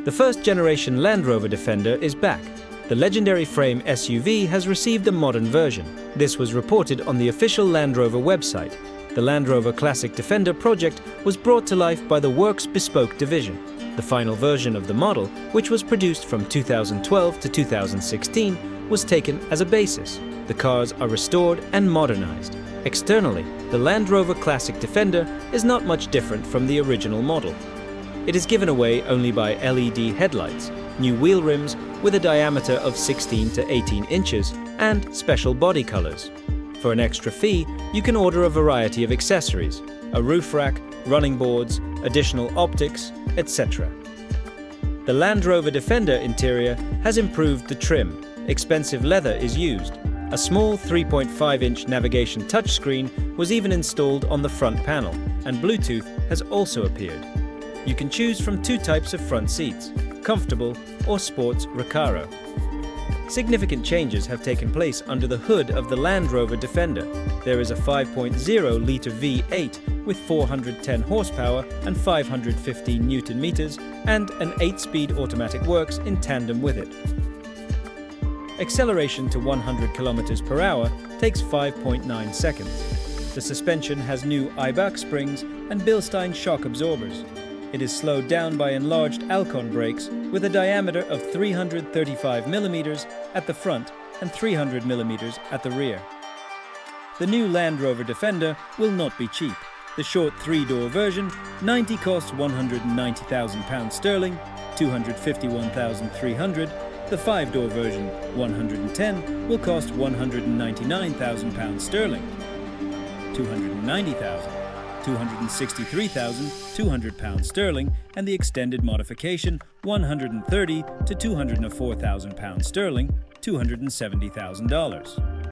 The first-generation Land Rover Defender is back. The legendary frame SUV has received a modern version. This was reported on the official Land Rover website. The Land Rover Classic Defender project was brought to life by the Works Bespoke division. The final version of the model, which was produced from 2012 to 2016, was taken as a basis. The cars are restored and modernized. Externally, the Land Rover Classic Defender is not much different from the original model. It is given away only by LED headlights, new wheel rims with a diameter of 16 to 18 inches, and special body colors. For an extra fee, you can order a variety of accessories, a roof rack, running boards, additional optics, etc. The Land Rover Defender interior has improved the trim. Expensive leather is used. A small 3.5-inch navigation touchscreen was even installed on the front panel, and Bluetooth has also appeared. You can choose from two types of front seats, comfortable or sports recaro. Significant changes have taken place under the hood of the Land Rover Defender. There is a 5.0-litre V8 with 410 horsepower and 515 Newton-meters, and an 8-speed automatic works in tandem with it. Acceleration to 100 km per hour takes 5.9 seconds. The suspension has new Eibach springs and Bilstein shock absorbers. It is slowed down by enlarged Alcon brakes with a diameter of 335 mm at the front and 300 mm at the rear. The new Land Rover Defender will not be cheap. The short 3-door version, 90 costs £190,000 sterling, £251,300. The 5-door version, 110, will cost £199,000 sterling, £290,000, £263,200 sterling, and the extended modification, £130,000 to £204,000 sterling, $270,000.